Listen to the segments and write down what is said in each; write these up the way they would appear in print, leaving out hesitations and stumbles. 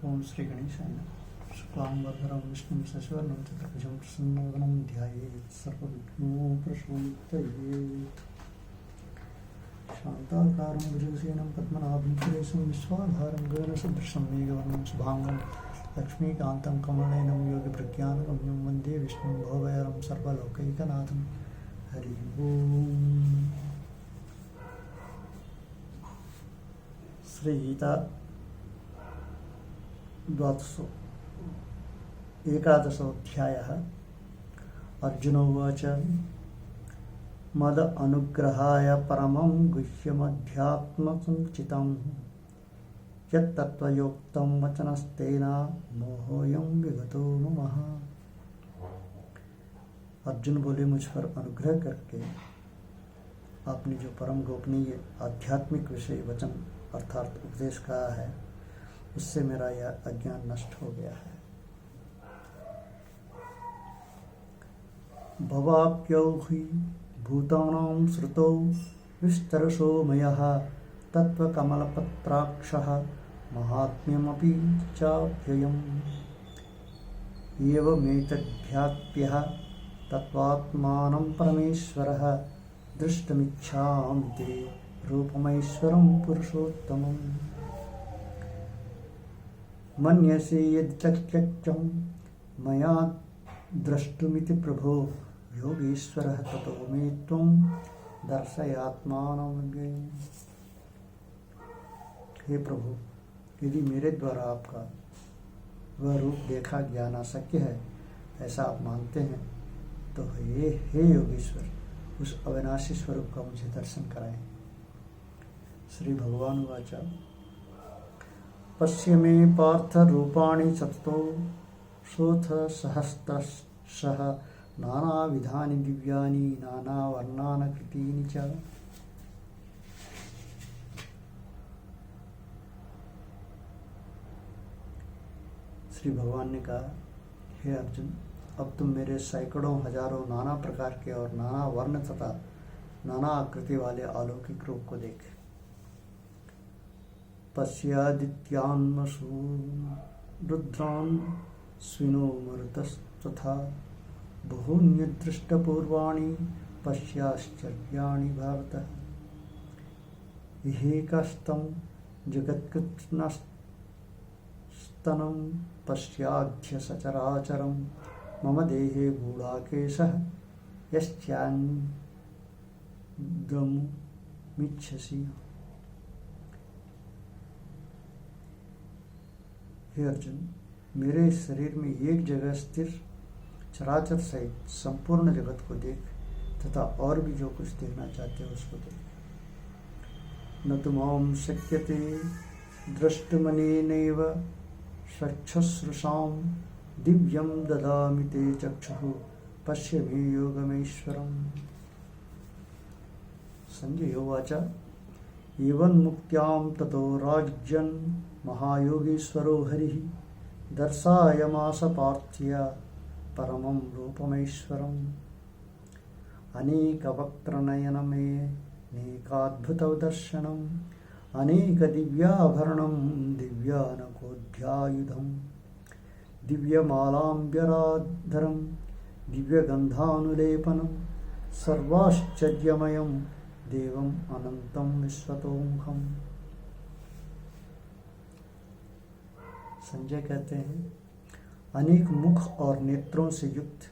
ओम श्री गणेशाय नमः। शुक्लांबरधरं विष्णुं शशिवर्णं चतुर्भुजं प्रसन्नवदनं ध्यायेत् सर्वविघ्नोपशान्तये। शान्ताकारं भुजगशयनं पद्मनाभं सुरेशं विश्वाधारं गगनसदृशं मेघवर्णं शुभांगं लक्ष्मीकान्तं कमलनयनं योगिप्रज्ञानगम्यं वन्दे विष्णुं भवभयहरं सर्वलोकैकनाथं। हरि ओम। श्रीगीता एकादशोऽध्यायः। अर्जुन उवाच मद अनुग्रहाय परमं गुह्यमध्यात्मसञ्चितं यत्तत्त्वयोक्तं वचनस्तेन मोहोऽयं विगतो मम। अर्जुन बोले, मुझ पर अनुग्रह करके आपने जो परम गोपनीय आध्यात्मिक विषय वचन अर्थात उपदेश कहा है, उससे मेरा यह अज्ञान नष्ट हो गया है। भवाप्यौ हि भूतानां श्रुतौ विस्तरशो मयः तत्त्वकमलपत्राक्षः महात्म्यमपि चाव्ययम्। एवमेतद्ध्यात्म्यः तत्त्वात्मानं परमेश्वरः दृष्टुमिच्छामि ते रूपमैश्वरं पुरुषोत्तमम्। मन्यसे यदि तच्चक्यं मया द्रष्टुमिति प्रभो योगीश्वरः ततो मे त्वं दर्शयात्मानमव्ययम्। हे प्रभु, यदि मेरे द्वारा आपका वह रूप देखा ज्ञान अशक्य है ऐसा आप मानते हैं, तो हे योगीश्वर, उस अविनाशी स्वरूप का मुझे दर्शन कराएं। श्री भगवान वाचा पश्य मे पार्थ रूपाणि सततो शोथ सहस्रशः नानाविधानि दिव्यानि नानावर्णाकृतीनि च। श्री भगवान ने कहा, हे अर्जुन, अब तुम मेरे सैकड़ों हजारों नाना प्रकार के और नाना वर्ण तथा नाना आकृति वाले अलौकिक रूप को देख। पश्यादित्यान् वसून् रुद्रान् स्विनो मरुतस्तथा बहून्यदृष्टपूर्वाणि पश्याश्चर्याणि भारत। इहेकस्तं जगत्कृत्स्नं पश्याद्य सचराचरं मम देहे गूढाकेशः यश्चान्यद्द्रष्टुमिच्छसि। हे अर्जुन, मेरे इस शरीर में एक जगह स्थिर चराचर सहित संपूर्ण जगत को देख तथा और भी जो कुछ देखना चाहते हो उसको देख। न तु मां शक्यते द्रष्टुमनेनैव स्वच्छश्रुषां दिव्यं ददामि ते चक्षुः पश्य मे योगमैश्वरम्। संजय उवाच एवं मुक्त्यां ततो राज्यन् महायोगीश्वरो हरिः दर्शयामास पार्थ्य परमं रूपमैश्वरम्। अनेकवक्त्रनयनमेकाद्भुतदर्शनम् अनेकदिव्याभरणं दिव्यानकोऽध्यायुधं दिव्यमालाम्बराधरं दिव्यगन्धानुलेपनं सर्वाश्चर्यमयं देवम् अनन्तं विश्वतोमुखम्। संजय कहते हैं, अनेक मुख और नेत्रों से युक्त,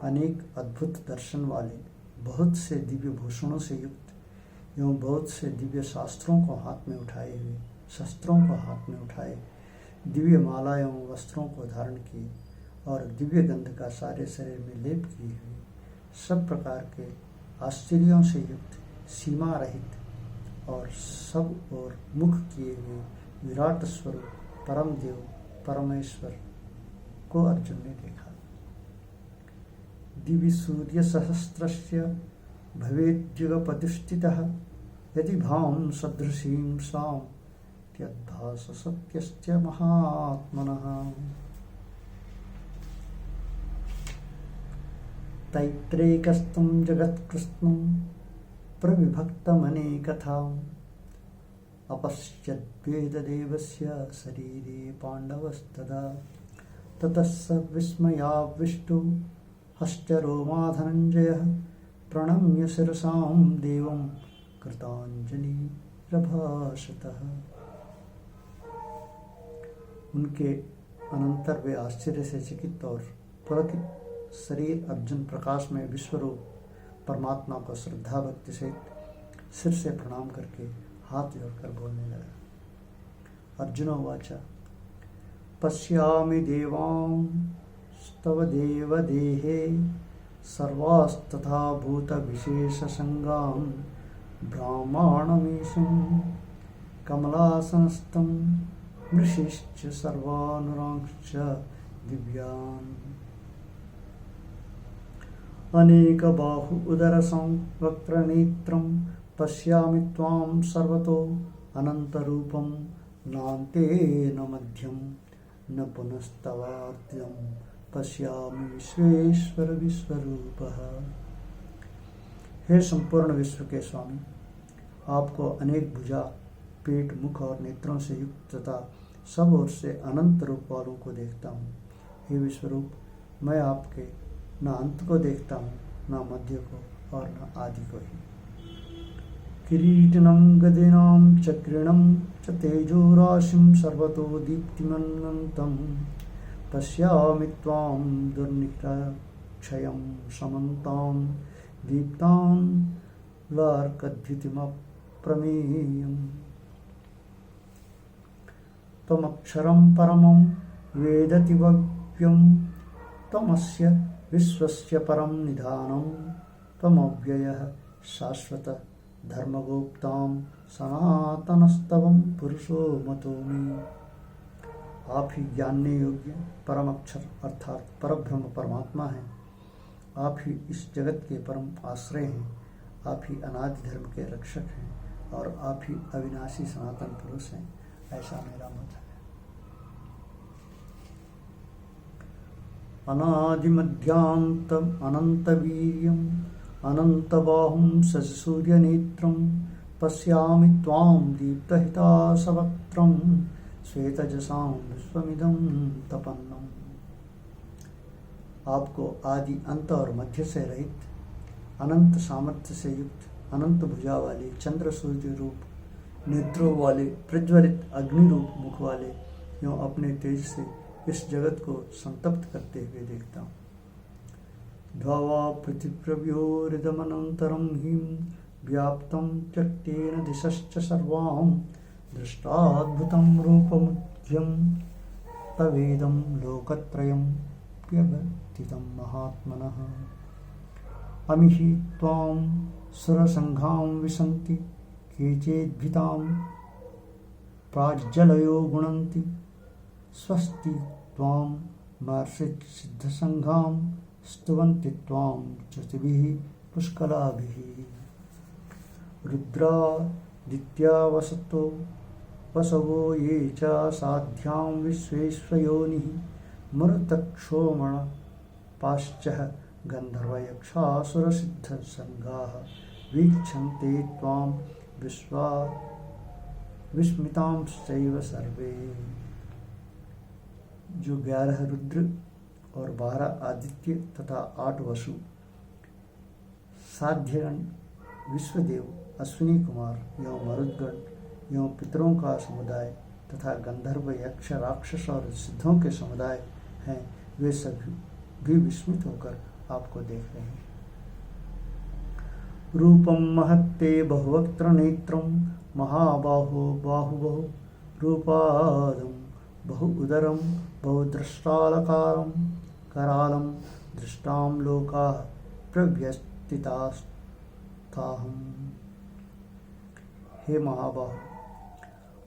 अनेक अद्भुत दर्शन वाले, बहुत से दिव्य भूषणों से युक्त एवं बहुत से दिव्य शास्त्रों को हाथ में उठाए हुए, शस्त्रों को हाथ में उठाए, दिव्य माला एवं वस्त्रों को धारण किए और दिव्य गंध का सारे शरीर में लेप किए हुए, सब प्रकार के आश्चर्यों से युक्त, सीमा रहित और सब और मुख किए हुए विराट स्वरूप परम देव परमेश्वर को अर्जुन ने देखा। दिवि सूर्य सहस्रस्य भवेद्युगपतिष्ठितः यदि भां सदृशीं सां त्यद्भास सत्यस्य महात्मनः। तैत्रेकस्तं जगत्कृत्स्नं प्रविभक्तमनेकथा अपश्यद्वेददेवस्य शरीरे पाण्डवस्तदा ततः स विस्मयाविष्टो हश्चरोमा प्रणम्य शिरसां देवं कृताञ्जलिरभाषतः। उनके अनंतर वे आश्चर्य से चकित और पुलकित शरीर अर्जुन प्रकाश में विश्वरूप परमात्मा को श्रद्धा भक्ति से सिर से प्रणाम करके हाथ जोड़कर बोलने लगा। अर्जुन उवाच पश्यामि देवांस्तव देवदेहे सर्वास्तथा भूतविशेषसंगान् ब्राह्मणमीशं कमलासनस्थं मृषिश्च सर्वानुरांश्च दिव्यान् अनेकबाहु उदरसंवक्त्रनेत्रं पश्यामि त्वां सर्वतो अनन्तरूपं नान्ते न मध्यं न पुनस्तवाद्यं पश्यामि विश्वेश्वर विश्वरूपः। हे संपूर्ण विश्व के स्वामी, आपको अनेक भुजा, पेट, मुख और नेत्रों से युक्त तथा सब ओर से अनंत रूप वालों को देखता हूँ। हे विश्वरूप, मैं आपके न अंत को देखता हूँ, न मध्य को और न आदि को ही। किरीटिनं गदिनां चक्रिणं च तेजोराशिं सर्वतो दीप्तिमनन्तं पश्यामि त्वां दुर्निक्षयं समन्तां दीप्तां लार्कद्युतिमप्रमेयम् त्वमक्षरं परमं वेदतिव्यं त्वमस्य विश्वस्य परं निधानं त्वमव्ययः शाश्वत धर्मगोप्तां सनातनस्तवं पुरुषो मतोऽमि। आप ही ज्ञानने योग्य परम अक्षर अर्थात परब्रह्म परमात्मा हैं। आप ही इस जगत के परम आश्रय हैं। आप ही अनादि धर्म के रक्षक हैं और आप ही अविनाशी सनातन पुरुष हैं। ऐसा मेरा मत है। अनादिमध्यान्तम् अनन्तवीर्यम् अनन्तबाहुं शशिसूर्यनेत्रं पश्यामि त्वां दीप्तहिताशवक्त्रं श्वेतजसां विश्वमिदं तपन्नम्। आपको आदि अंत और मध्य से रहित, अनंत सामर्थ्य से युक्त, अनंत भुजा वाले, चंद्र सूर्य रूप नेत्रों वाले, प्रज्वलित अग्नि रूप मुख वाले यों अपने तेज से इस जगत को संतप्त करते हुए देखता हूँ। द्वावा पृथिव्योरिदमनन्तरं हिं व्याप्तं त्यक्तेन दिशश्च सर्वां दृष्टाद्भुतं रूपमुद्यं तवेदं लोकत्रयं व्यवस्थितं महात्मनः। अमिहि त्वां सुरसङ्घां विशन्ति केचिद्भीतां प्राज्जलयो गुणन्ति स्वस्ति त्वां महर्षिसिद्धसङ्घां स्तुवन्ति त्वां च्युतिभिः पुष्कलाभिः। रुद्रादित्या वसवो ये च साध्यां विश्वेश्वयोनिः मरुतक्षोमणपाश्चः गन्धर्वयक्षासुरसिद्धसङ्घाः वीक्षन्ते त्वां विस्मितांश्चैव सर्वे। जो 11 रुद्र और 12 आदित्य तथा 8 वसु, साध्यगण, विश्वदेव, अश्विनी कुमार एवं मरुदगण एवं पितरों का समुदाय तथा गंधर्व, यक्ष, राक्षस और सिद्धों के समुदाय हैं, वे सभी भी विस्मित होकर आपको देख रहे हैं। रूपम महत्ते बहुवक्त्र नेत्रम महाबाहो बाहुबहु रूपादम बहु उदरम बहुदृष्टालकारम करालम दृष्टाम लोका प्रव्यस्तितास्ताहम। हे महाबाहु,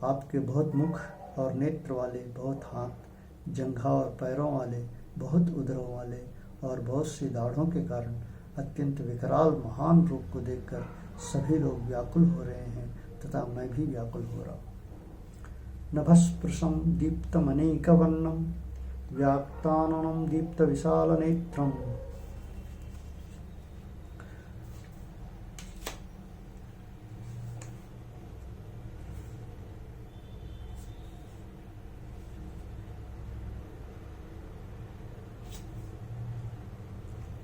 आपके बहुत मुख और नेत्र वाले, बहुत हाथ, जंघा और पैरों वाले, बहुत उदरों वाले और बहुत सी दाढ़ों के कारण अत्यंत विकराल महान रूप को देखकर सभी लोग व्याकुल हो रहे हैं तथा मैं भी व्याकुल हो रहा हूँ। नभस्पृशं दीप्तमनेकवर्णं व्याक्ताननं दीप्तविशालनेत्रं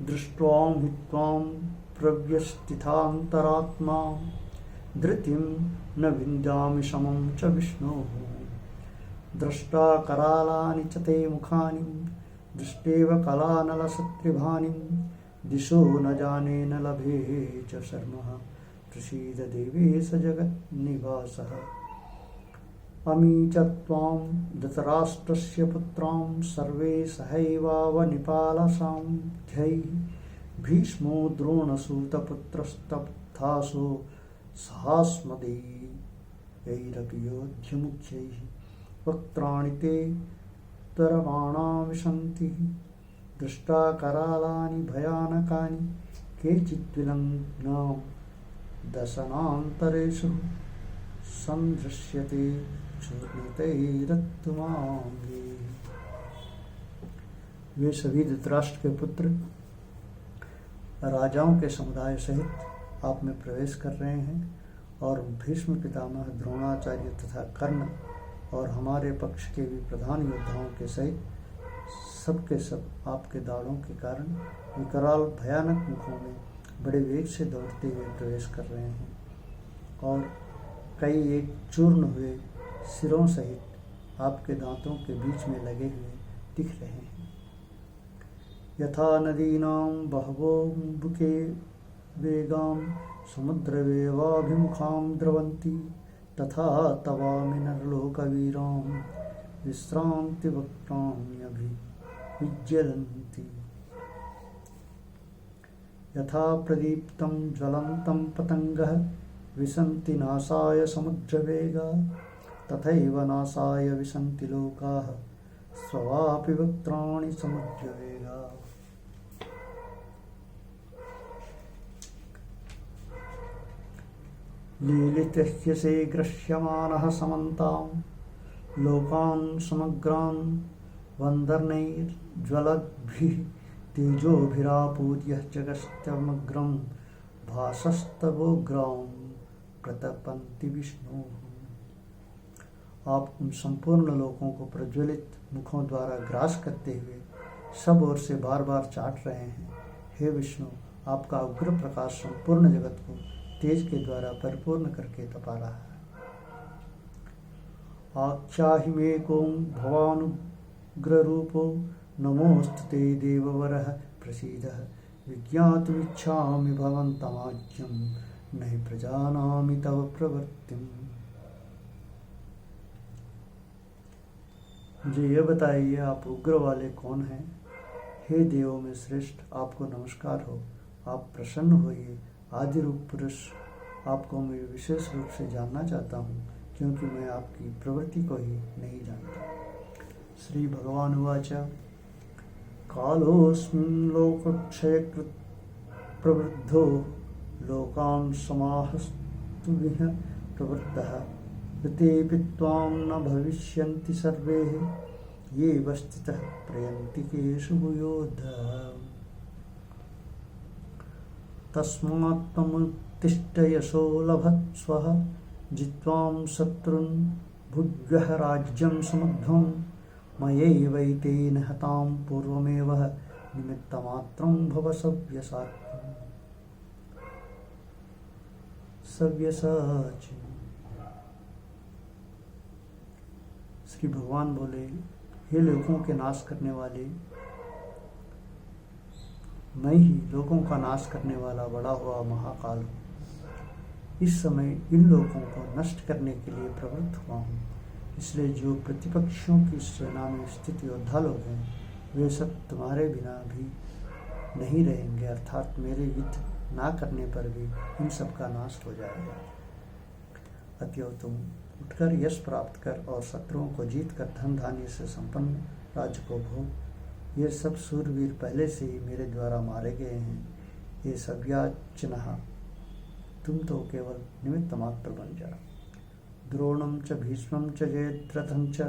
दृष्ट्वां हि त्वां प्रव्यस्थितान्तरात्मा धृतिं न विन्द्यामि समं च विष्णोः। द्रष्टा करालानि च ते मुखानि दृष्टेव कलानलसत्रिभानि दिशो न जाने न लभे च शर्मः प्रसीद देवेश जगन्निवासः। अमी च त्वां धृतराष्ट्रस्य पुत्रां सर्वे सहैवावनिपालसान्ध्यैः भीष्मो द्रोणसूतपुत्रस्तथासो सहास्मदीयैरपि योध्यमुख्यैः वक्त्राणि ते तरमाणा विशन्ति दृष्टा करालानि भयानकानि केचिद्विलग्ना दशनान्तरेषु सन्दृश्यते चूर्णितैरत्तमाङ्गे। वे सभी धृतराष्ट्र के पुत्र राजाओं के समुदाय सहित आप में प्रवेश कर रहे हैं और भीष्म पितामह, द्रोणाचार्य तथा कर्ण और हमारे पक्ष के भी प्रधान योद्धाओं के सहित सबके सब आपके दाड़ों के कारण विकराल भयानक मुखों में बड़े वेग से दौड़ते हुए प्रवेश कर रहे हैं और कई एक चूर्ण हुए सिरों सहित आपके दांतों के बीच में लगे हुए दिख रहे हैं। यथा नदीनां बहवोऽम्बुके वेगां समुद्रवेवाभिमुखां द्रवन्ति तथा तवामि नरलोकवीरां विश्रान्तिवक्त्राण्यभिविज्वलन्ति। यथा प्रदीप्तं ज्वलन्तं पतङ्गः विशन्ति नाशाय समुद्रवेगा तथैव नाशाय विशन्ति लोकाः स्ववापि वक्त्राणि समुद्रवेगा। लीलितह्यसे ग्रह्यमानः समन्तां लोकान् समग्रान् वन्दर्नैर्ज्वलद्भिः तेजोभिरापूर्य जगस्तमग्रं भासस्तवोग्रां प्रतपन्ति विष्णु। आप उन संपूर्ण लोकों को प्रज्वलित मुखों द्वारा ग्रास करते हुए सब ओर से बार बार चाट रहे हैं। हे विष्णु, आपका उग्र प्रकाश संपूर्ण जगत को तेज के द्वारा परिपूर्ण करके तपा रहा है। आख्याहि मे कों भवानुग्ररूपो नमोस्तुते देववरः प्रसीदः विज्ञातुमिच्छामि भवन्तमाज्ञं नहि प्रजानामि तव प्रवृत्तिम्। मुझे यह बताइए, आप उग्र वाले कौन हैं? हे देवों में श्रेष्ठ, आपको नमस्कार हो। आप प्रसन्न होइए। आदि रूप पुरुष, आपको मैं विशेष रूप से जानना चाहता हूँ, क्योंकि मैं आपकी प्रवृत्ति को ही नहीं जानता। श्री भगवान उवाच कालोऽस्मिन् लोकक्षयकृत् प्रवृद्धो लोकान् समाहस्तुमिह प्रवृत्तः ऋतेऽपि त्वां न भविष्यन्ति सर्वे ये वस्थितः प्रयन्ति केषु भूयोद्धः। तस्मात् त्वमुत्तिष्ठ यशो लभस्वः जित्वां शत्रून् भुज्यः राज्यं समुद्धं मयैवैतेन हतां पूर्वमेव निमित्तमात्रं भव सव्यसाची। श्री भगवान बोले, हे लोगों के नाश करने वाले, मैं ही लोगों का नाश करने वाला बड़ा हुआ महाकाल हूँ। इस समय इन लोगों को नष्ट करने के लिए प्रवृत्त हुआ हूँ। इसलिए जो प्रतिपक्षियों की सेना में स्थित योद्धा लोग हैं, वे सब तुम्हारे बिना भी नहीं रहेंगे, अर्थात मेरे युद्ध ना करने पर भी इन सब का नाश हो जाएगा। अतएव तुम उठकर यश प्राप्त कर और शत्रुओं को जीत कर धन धान्य से संपन्न राज्य को भोग। ये सब सूरवीर पहले से ही मेरे द्वारा मारे गए हैं। ये सव्याचिनः, तुम तो केवल निमित्त मात्र बन जाओ। द्रोणं च भीष्मं च जयद्रथं च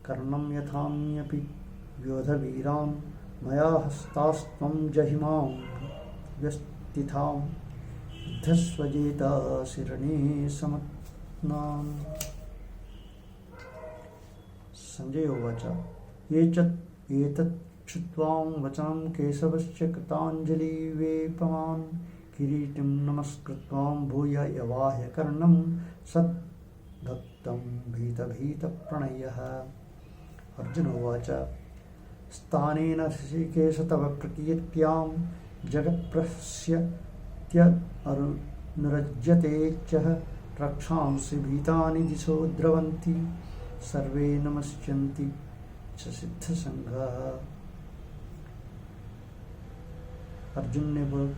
कर्णं यथाम्यपि योधवीरान् मया हस्तास्त्वं जहिमां व्यस्तिथां युद्धस्वजेताशिरणे समत्नान्। संजय उवाच एतत् श्रुत्वां वचनं केशवस्य कृताञ्जलिवेपमान् किरीटिं नमस्कृत्वां भूय यवाह्य कर्णं सद्भक्तं भीतभीतप्रणयः। अर्जुन उवाच स्थानेन ऋषिकेश तव प्रकीर्त्यां जगत्प्रहस्यत्यनुरज्यते च रक्षांसि भीतानि दिशो द्रवन्ति सर्वे नमस्यन्ति च सिद्धसंघः। अर्जुन ने बोल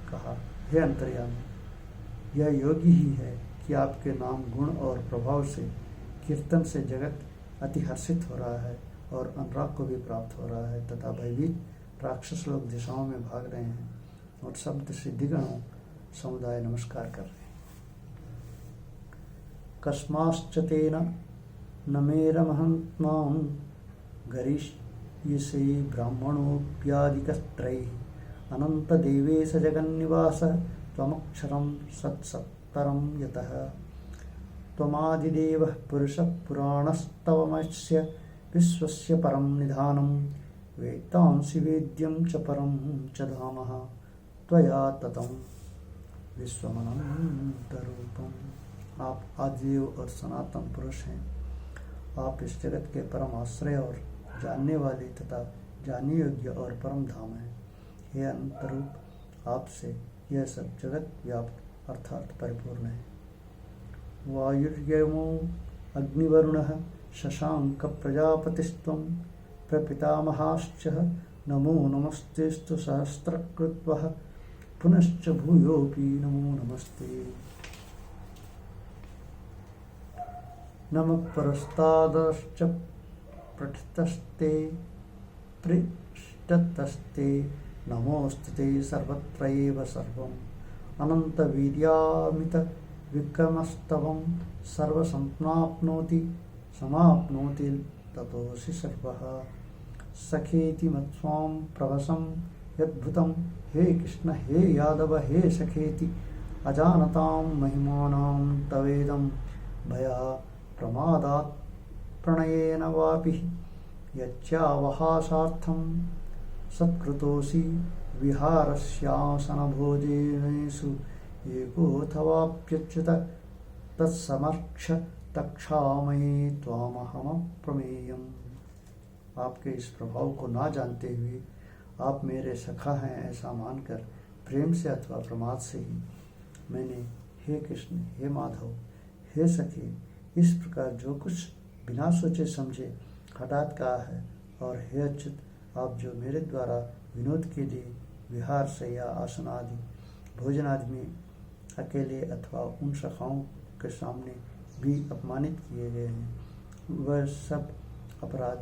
कहा, हे अंतर्यामी, यह योगी ही है कि आपके नाम गुण और प्रभाव से कीर्तन से जगत अति हर्षित हो रहा है और अनुराग को भी प्राप्त हो रहा है तथा भयभीत राक्षस लोग दिशाओं में भाग रहे हैं और शब्द सिद्धिगणों समुदाय नमस्कार कर रहे हैं। कस्माश्च तेन न मेरमहन्त्मां गरिष्यसे ब्राह्मणोऽप्यादिकत्रैः अनन्तदेवेश जगन्निवास त्वमक्षरं सत्सत्तरं यतः त्वमादिदेवः पुरुषः पुराणस्तवमस्य विश्वस्य परं निधानं वेत्तांसि वेद्यं च परं च धामः त्वया ततं विश्वमनन्तरूपम्। आप आदिदेव और सनातन पुरुष हैं। आप इस जगत के परम आश्रय और जानने वाले तथा जानने योग्य और परम धाम हैं। हे अनंतरूप, आपसे यह सब जगत व्याप्त अर्थात परिपूर्ण है। वायुर्यमो अग्निवरुणः शशांक प्रजापतिस्त्वं प्रपितामहाश्च नमो नमस्तेस्तु सहस्रकृत्वः पुनश्च भूयोऽपि नमो नमस्ते। नमः परस्तादश्च प्रथितस्ते पृष्ठतस्ते नमोऽस्तुते सर्वत्र एव सर्वम् अनन्तवीर्यामित विक्रमस्तवं सर्वसंप्राप्नोति समाप्नोति ततोऽसि सर्वः। सखेति मत्स्वां प्रवसं यद्भुतं हे कृष्ण हे यादव हे सखेति अजानतां महिमानां तवेदं भया प्रमादात् प्रणयेन वापि यच्चावहासार्थं सत्कृतोऽसि विहारस्यासनभोजनेषु एकोऽथवाप्यच्युत तत्समक्ष तक्षामये त्वामहमप्रमेयम्। आपके इस प्रभाव को ना जानते हुए आप मेरे सखा हैं ऐसा मानकर प्रेम से अथवा प्रमाद से ही मैंने हे कृष्ण हे माधव हे सखे इस प्रकार जो कुछ बिना सोचे समझे हठात कहा है। और हे अच्युत, आप जो मेरे द्वारा विनोद के लिए विहार शैया आसन आदि भोजन आदि में अकेले अथवा उन सखाओं के सामने भी अपमानित किए गए हैं, वह सब अपराध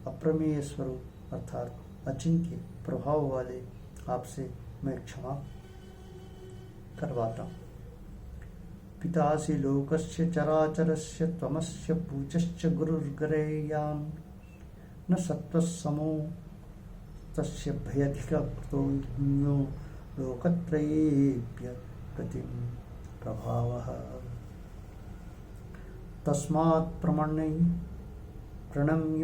अप्रमेय स्वरूप अर्थात अचिंत्य प्रभाव वाले आपसे मैं क्षमा करवाता हूँ। पितासि लोकस्य चराचरस्य त्वमस्य पूज्यश्च गुरुर्गरेयान् न सत्त्वसमो तस्य भयधिककृतो लोकत्रयेऽप्य गतिं प्रभावः। तस्मात् प्रणम्य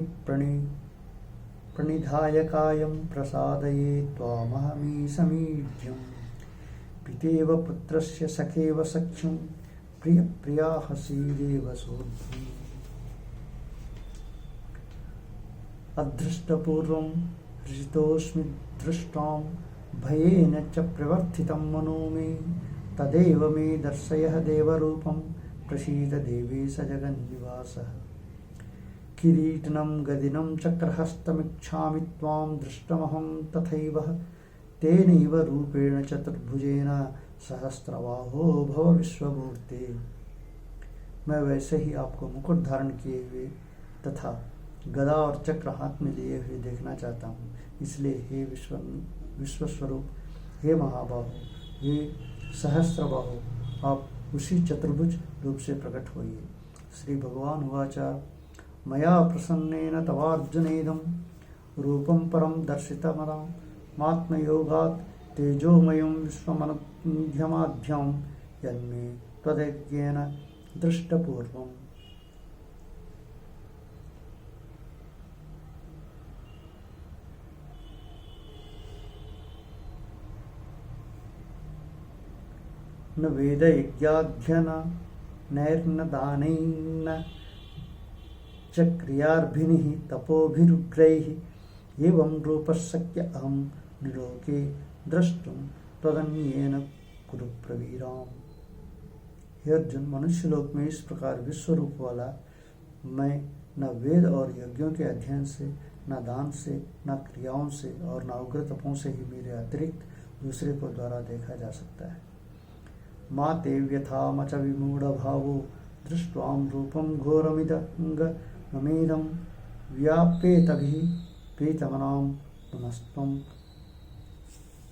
प्रणिधाय कायं प्रसादये त्वामहमीशमीढ्यम् पितेव पुत्रस्य सखेव सख्युं प्रियप्रिया हसीदेव सोऽध्वम्। अदृष्टपूर्वं हृषितोऽस्मि दृष्टां भयेन च प्रवर्तितं मनो मे तदेव मे दर्शय देवरूपं प्रसीद देवेश जगन्निवासः। किरीटिनं गदिनं चक्रहस्तमिच्छामि त्वां दृष्टमहं तथैव तेनैव रूपेण चतुर्भुजेन सहस्रबाहो भव विश्वमूर्ते। मैं वैसे ही आपको मुकुट धारण किए हुए तथा गदा और चक्र हाथ में लिए हुए देखना चाहता हूँ। इसलिए हे विश्वस्वरूप हे महाबाहो हे सहस्रबाहो आप उसी चतुर्भुज रूप से प्रकट होइए। श्री भगवान उवाच मया प्रसन्नेन तवार्जुनेदं रूपं परं दर्शितमरात्मयोगात् तेजोमयं विश्वमनध्यमाभ्यां यन्मे त्वदज्ञेन दृष्टपूर्वम्। न वेदयज्ञाध्ययन नैर्न दानैर्न च क्रियार्भिः तपोभिरुग्रैः एवं रूपशक्य अहं निलोके द्रष्टुं त्वदन्येन कुरु प्रवीराम। हे अर्जुन, मनुष्य लोक में इस प्रकार विश्व रूप वाला मैं न वेद और यज्ञों के अध्ययन से, न दान से, न क्रियाओं से और न उग्र तपों से ही मेरे अतिरिक्त दूसरे को द्वारा देखा जा सकता है। मा ते व्यथा च विमूढ़ भावो दृष्ट्वाम रूपम घोरमिदंगमेदं व्यापेतभिः प्रीतमनां पुनस्त्वं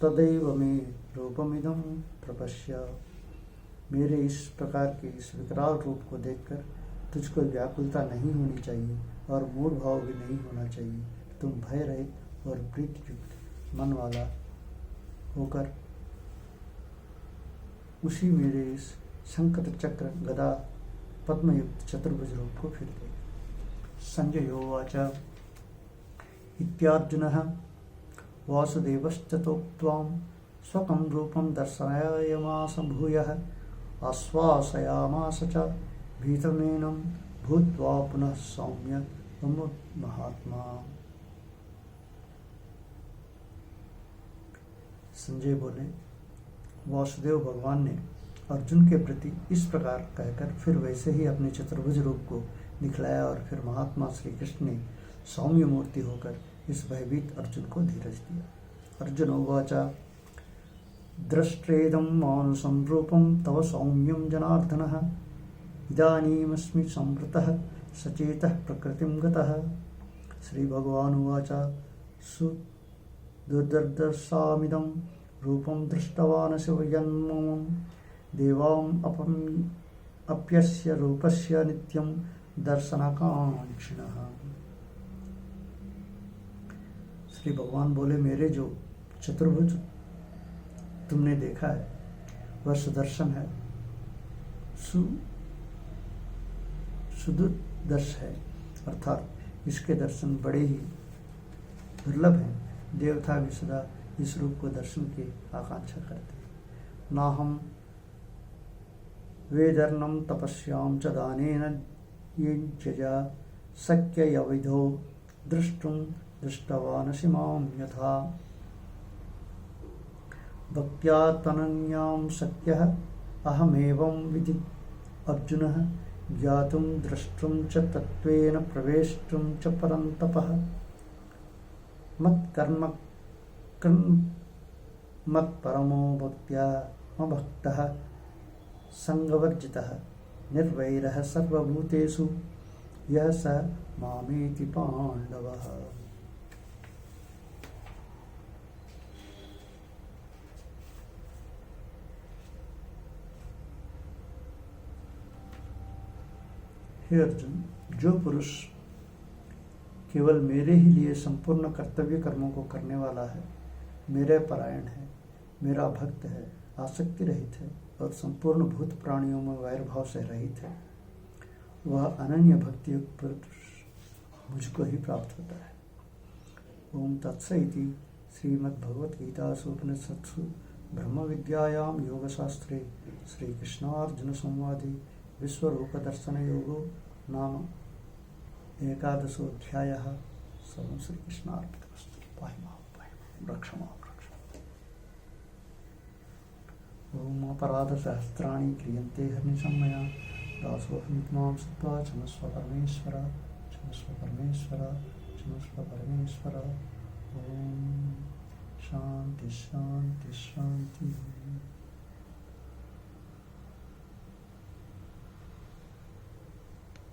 तदैव मे रूपमिदं प्रपश्य। मेरे इस प्रकार के इस विकराल रूप को देखकर तुझको व्याकुलता नहीं होनी चाहिए और मूढ़ भाव भी नहीं होना चाहिए। तुम भय रहित और प्रीतियुक्त मन वाला होकर उसी मेरे इस शंकर चक्र गदा पद्मयुक्त चतुर्भुज रूप को फिर देख। संजय उवाच इत्यार्जुनः वासुदेवश्चतोक्त्वां स्वकं रूपं दर्शयामास भूयः आश्वासयामास च भीतमेनं भूत्वा पुनः सौम्य महात्मा। संजय बोले, वासुदेव भगवान ने अर्जुन के प्रति इस प्रकार कहकर फिर वैसे ही अपने चतुर्भुज रूप को दिखलाया और फिर महात्मा श्री कृष्ण ने सौम्य मूर्ति होकर इस भयभीत अर्जुन को धीरज दिया। अर्जुन उवाच द्रष्ट्रेदं मानुषं रूपं तव सौम्यं जनार्दनः इदानीमस्मि संवृतः सचेतः प्रकृतिं गतः। श्री भगवान उवाच सुदुर्दर्शामिदं रूपं दृष्टवानसि यन्मम देवाम् अप्यस्य रूपस्य नित्यं दर्शनकांक्षिणः। श्री भगवान बोले, मेरे जो चतुर्भुज तुमने देखा है वह सुदर्शन है, सुदुर्दर्श है, अर्थात इसके दर्शन बड़े ही दुर्लभ हैं। देवता भी सदा इस रूप को दर्शन की आकांक्षा करते हैं। ना हम वेदर्णम तपस्याम च दानेन यज्ञया शक्य यविधो दृष्टुं दृष्टवानसि मां यथा भक्त्या तनन्यां शक्यः अहमेवं विधि अर्जुनः ज्ञातुं द्रष्टुं च तत्त्वेन प्रवेष्टुं च परन्तपः मत्परमो भक्त्या मभक्तः संगवर्जितः निर्वैरः सर्वभूतेषु यः स मामेति पाण्डवः। हे अर्जुन, जो पुरुष केवल मेरे ही लिए संपूर्ण कर्तव्य कर्मों को करने वाला है, मेरे परायण है, मेरा भक्त है, आसक्ति रहित है और संपूर्ण भूत प्राणियों में वैरभाव से रहित है, वह अनन्य भक्ति युक्त पुरुष मुझको ही प्राप्त होता है। ओम तत्सइति श्रीमद्भगवद्गीतासु उपनिषत्सु ब्रह्म विद्यायां योगशास्त्रे श्री कृष्णार्जुन संवादे विश्वरूप दर्शन योगो नाम 11 सर्वं श्री कृष्णार्पणमस्तु। पाहिमां रक्षमां रक्ष। ओम अपराधसहस्राणि क्रियन्ते हर्निशं मया दासोऽहं मां सत्त्वा क्षमस्व परमेश्वर क्षमस्व परमेश्वर क्षमस्व परमेश्वर। ओम शांति शांति।